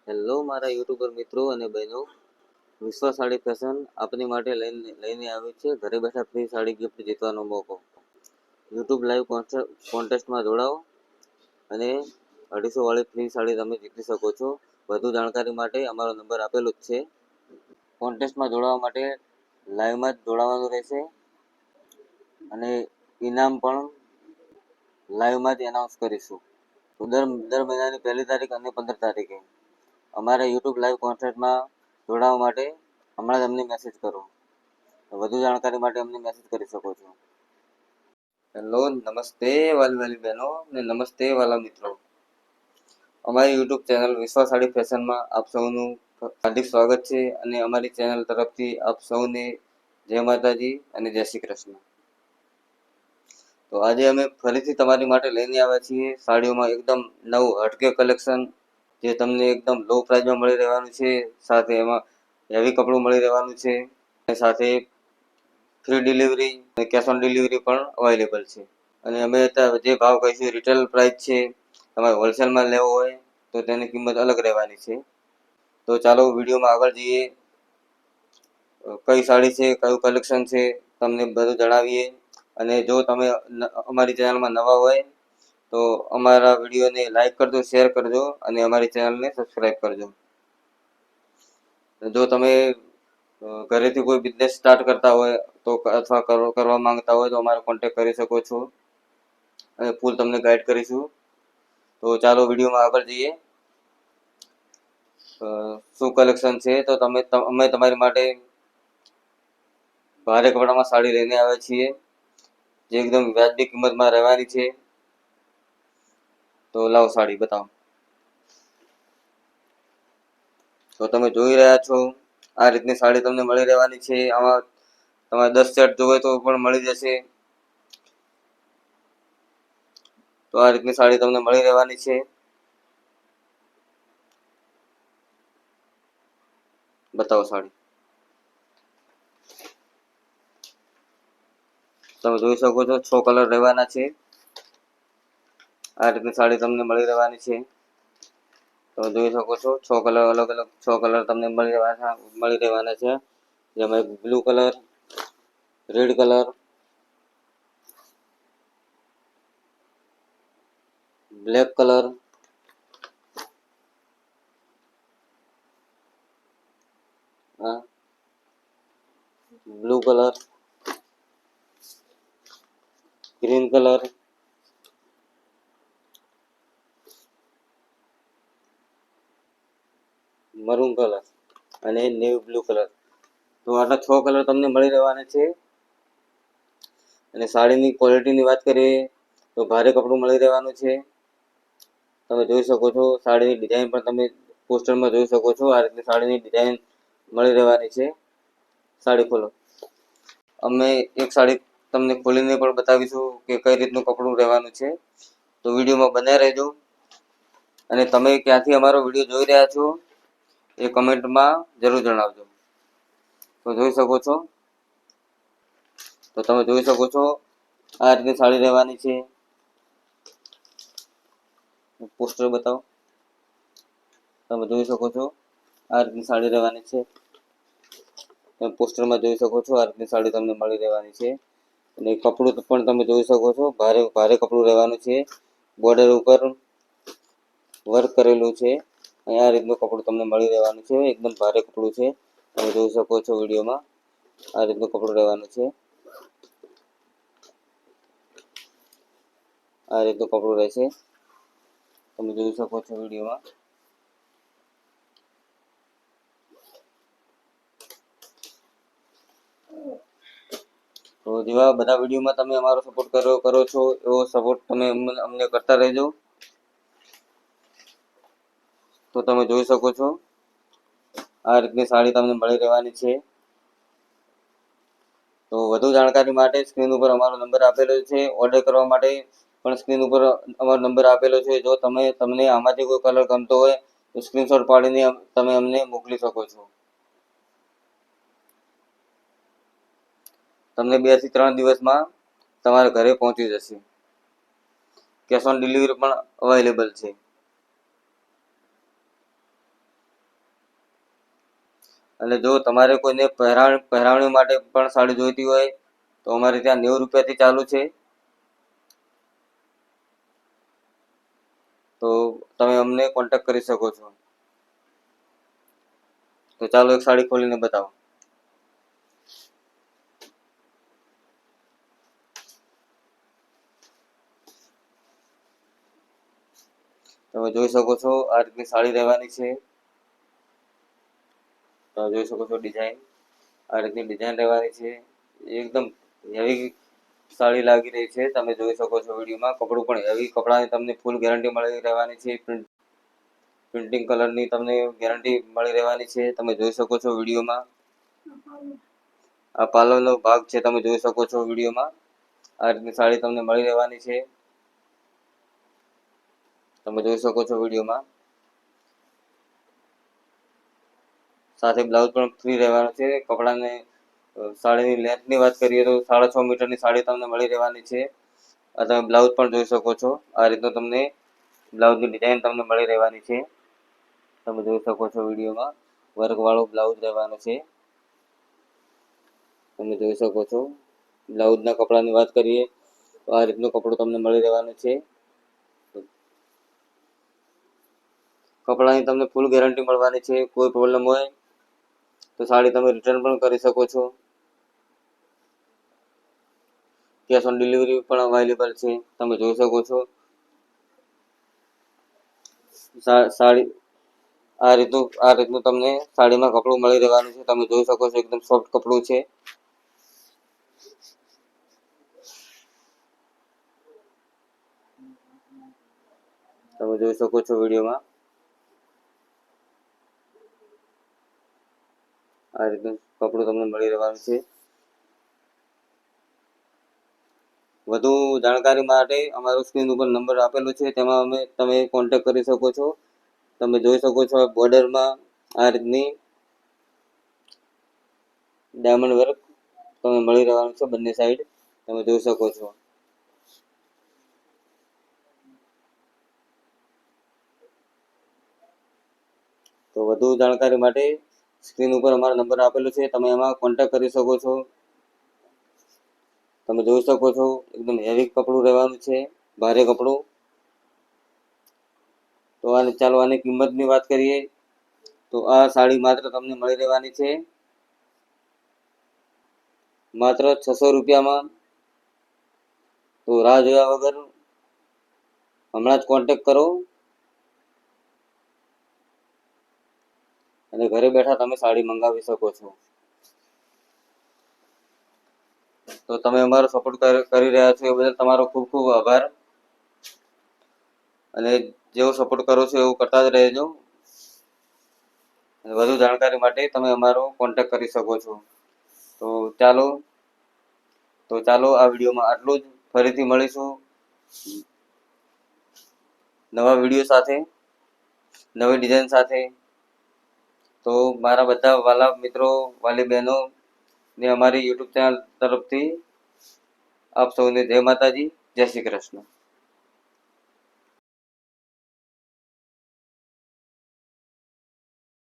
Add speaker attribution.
Speaker 1: Hello મારા YouTuber મિત્રો અને બહેનો, વિશ્વ સાડી ફેશન આપની માટે લઈને આવી છે ઘરે બેઠા ફ્રી સાડી ગિફ્ટ જીતવાનો મોકો. યુટ્યુબ લાઈવ કોન્ટેસ્ટમાં જોડાઓ અને 250 વાળી ફ્રી સાડી તમે જીતી શકો છો. વધુ જાણકારી માટે અમારો નંબર આપેલો જ છે. કોન્ટેસ્ટમાં જોડાવા માટે લાઈવમાં જ જોડાવાનું રહેશે અને ઇનામ પણ લાઈવમાં જ એનાઉન્સ કરીશું. તો દર મહિનાની 1 તારીખ અને 15 તારીખે અમારા યુટ્યુબ લાઈવ કોન્સર્ટમાં જોડાવા માટે હમણાં જ અમને મેસેજ કરો. વધુ જાણકારી માટે અમને મેસેજ કરી શકો છો. હેલો, નમસ્તે વાલી બહેનો અને નમસ્તે વાલા મિત્રો. અમારી યુટ્યુબ ચેનલ વિશ્વ સાડી ફેશનમાં આપ સૌનું હાર્દિક સ્વાગત છે અને અમારી ચેનલ તરફથી આપ સૌને જય માતાજી અને જય શ્રી કૃષ્ણ. તો આજે અમે ફરીથી તમારી માટે લઈને આવ્યા છીએ સાડીઓમાં એકદમ નવું હટકે કલેક્શન, જે તમને એકદમ લો પ્રાઇસમાં મળી રહેવાનું છે. સાથે એમાં હેવી કપડું મળી રહેવાનું છે અને સાથે ફ્રી ડિલિવરી અને કેશ ઓન ડિલિવરી પણ અવેલેબલ છે. અને અમે જે ભાવ કહીશું રિટેલ પ્રાઇસ છે. તમારે હોલસેલમાં લેવો હોય તો તેની કિંમત અલગ રહેવાની છે. તો ચાલો વિડીયોમાં આગળ જઈએ. કઈ સાડી છે, કયું કલેક્શન છે, તમને બધું જણાવીએ. અને જો તમે અમારી ચેનલમાં નવા હોય તો અમારા વિડીયોને લાઈક કરજો, શેર કરજો અને અમારી ચેનલને સબસ્ક્રાઈબ કરજો. જો તમે ઘરેથી કોઈ બિઝનેસ સ્ટાર્ટ કરતા હોય તો અથવા કરવા માંગતા હોય તો અમારો કોન્ટેક્ટ કરી શકો છો અને ફૂલ તમને ગાઈડ કરીશું. તો ચાલો વિડીયોમાં આગળ જઈએ. શું કલેક્શન છે તો અમે તમારી માટે ભારે કપડામાં સાડી લઈને આવ્યા છીએ, જે એકદમ વ્યાજબી કિંમતમાં રહેવાની છે. તો લાવો સાડી બતાવો. તો તમે જોઈ રહ્યા છો આ રીતની સાડી તમને મળી રહેવાની છે. આમાં તમારે 10 સેટ જોવે તો પણ મળી જશે. તો આ રીતની સાડી તમને મળી રહેવાની છે. બતાવો સાડી. તમે જોઈ શકો છો 6 કલર રહેવાના છે. આ રીતની સાડી તમને મળી રહેવાની છે. તમે જોઈ શકો છો 6 કલર અલગ 6 કલર તમને મળી રહેવાના છે. જેમાં blue colour, red colour, black colour, blue colour, green colour, maroon colour અને નેવી બ્લુ કલર. તો આટલા 6 કલર તમને મળી રહેવાના છે. અને સાડીની ક્વોલિટીની વાત કરીએ તો ભારે કપડું મળી રહેવાનું છે. તમે જોઈ શકો છો સાડીની ડિઝાઇન પણ તમે પોસ્ટરમાં જોઈ શકો છો. આ રીતની સાડીની ડિઝાઇન મળી રહેવાની છે. સાડી ખોલો. અમે એક સાડી તમને ખોલીને પણ બતાવીશું કે કઈ રીતનું કપડું રહેવાનું છે. તો વિડીયોમાં બન્યા રહેજો. અને તમે ક્યાંથી અમારો વિડીયો જોઈ રહ્યા છો એ કમેન્ટમાં જરૂર જણાવજો. તો જોઈ શકો છો. તો તમે જોઈ શકો છો આ રીતની સાડી રહેવાની છે. પોસ્ટર બતાવો. તમે જોઈ શકો છો આ રીતની સાડી રહેવાની છે. તમે પોસ્ટરમાં જોઈ શકો છો આ રીતની સાડી તમને મળી રહેવાની છે. અને કપડું પણ તમે જોઈ શકો છો ભારે કપડું રહેવાનું છે. બોર્ડર ઉપર વર્ક કરેલું છે. અને આ રીતનું કપડું તમને મળી રહેવાનું છે. એકદમ ભારે કપડું છે. તમે જોઈ શકો છો વિડીયોમાં આ રીતનું કપડું રહેવાનું છે. આ રીતનું કપડું રહેશે. તમે જોઈ શકો છો વિડીયોમાં. તો જેવા બધા વિડીયોમાં તમે અમારો સપોર્ટ કરો છો એવો સપોર્ટ તમે અમને કરતા રહેજો. તો તમે જોઈ શકો છો આ રીતની સાડી તમને મળી રહેવાની છે. તો વધુ જાણકારી માટે સ્ક્રીન ઉપર અમારો નંબર આપેલો છે. ઓર્ડર કરવા માટે પણ સ્ક્રીન ઉપર અમારો નંબર આપેલો છે. જો તમને આમાંથી કોઈ કલર ગમતો હોય તો સ્ક્રીનશોટ પાડીને તમે અમને મોકલી શકો છો. તમને 2 થી 3 દિવસમાં તમારા ઘરે પહોંચી જશે. કેશ ઓન ડિલિવરી પણ અવેલેબલ છે. અને જો તમારે કોઈને પહેરાવણી માટે પણ સાડી જોઈતી હોય તો અમારે ત્યાં 90 રૂપિયાથી ચાલુ છે. તો તમે અમને કોન્ટેક્ટ કરી શકો છો. તો ચાલો એક સાડી ખોલીને બતાવો. તમે જોઈ શકો છો આ રીતની સાડી રહેવાની છે. તમે જોઈ શકો છો ડિઝાઇન, આ રીતની ડિઝાઇન રહેવાની છે. એકદમ હેવી સાડી લાગી રહી છે. તમે જોઈ શકો છો વિડીયોમાં. કપડું પણ હેવી, કપડાની તમને ફૂલ ગેરંટી મળી રહેવાની છે. પ્રિન્ટિંગ કલરની તમને ગેરંટી મળી રહેવાની છે. તમે જોઈ શકો છો વિડીયોમાં. આ પાર્લરનો ભાગ છે, તમે જોઈ શકો છો વિડીયોમાં. આ રીતની સાડી તમને મળી રહેવાની છે. તમે જોઈ શકો છો વિડીયોમાં. સાથે બ્લાઉઝ પણ ફ્રી રહેવાનો છે. કપડાને સાડીની લેન્થની વાત કરીએ તો 6.5 મીટરની સાડી તમને મળી રહેવાની છે. આ તમે બ્લાઉઝ પણ જોઈ શકો છો. આ રીતનું તમને બ્લાઉઝની ડિઝાઇન તમને મળી રહેવાની છે. તમે જોઈ શકો છો વિડીયોમાં. વર્કવાળો બ્લાઉઝ રહેવાનો છે. તમે જોઈ શકો છો. બ્લાઉઝના કપડાની વાત કરીએ તો આ રીતનું કપડું તમને મળી રહેવાનું છે. કપડાની તમને ફૂલ ગેરંટી મળવાની છે. કોઈ પ્રોબ્લેમ હોય તો સાડી તમે રિટર્ન પણ કરી શકો છો. કેશ ઓન ડિલિવરી પણ અવેલેબલ છે. તમે જોઈ શકો છો. સાડી આ રીતનું તમને સાડીમાં કપડું મળી રહેવાનું છે. તમે જોઈ શકો છો એકદમ સોફ્ટ કપડું છે. તમે જોઈ શકો છો વિડીયોમાં. આ રીતનું કપડું તમને મળી રહેવાનું છે. વધુ જાણકારી માટે અમારો સ્ક્રીન ઉપર નંબર આપેલો છે, તેમાં તમે કોન્ટેક્ટ કરી શકો છો. તમે જોઈ શકો છો બોર્ડરમાં આ રીતની ડાયમંડ વર્ક તમને મળી રહેવાનું છે બંને સાઈડ. તમે જોઈ શકો છો. તો વધુ જાણકારી માટે સ્ક્રીન ઉપર અમારો નંબર આપેલો છે, તમે એમાં કોન્ટેક્ટ કરી શકો છો. તમે જોઈ શકો છો એકદમ હેવી કપડું રહેવાનું છે, ભારે કપડું. તો ચાલો આની કિંમતની વાત કરીએ તો આ સાડી માત્ર તમને મળી રહેવાની છે માત્ર 600 રૂપિયામાં. તો રાહ જોયા વગર હમણાં જ કોન્ટેક્ટ કરો અને ઘરે બેઠા તમે સાડી મંગાવી શકો છો. તો તમે અમારો સપોર્ટ કરી રહ્યા છો એ બદલ તમારો ખૂબ ખૂબ આભાર. અને જેવો સપોર્ટ કરો છો એવું કરતા જ રહેજો. વધુ જાણકારી માટે તમે અમારો કોન્ટેક્ટ કરી શકો છો. તો ચાલો આ વિડીયોમાં આટલું જ. ફરીથી મળીશું નવા વિડીયો સાથે, નવી ડિઝાઇન સાથે. તો મારા બધા વાલા મિત્રો, વાલી બહેનો ને અમારી યુટ્યુબ ચેનલ તરફથી આપ સૌને જય માતાજી, જય શ્રી કૃષ્ણ.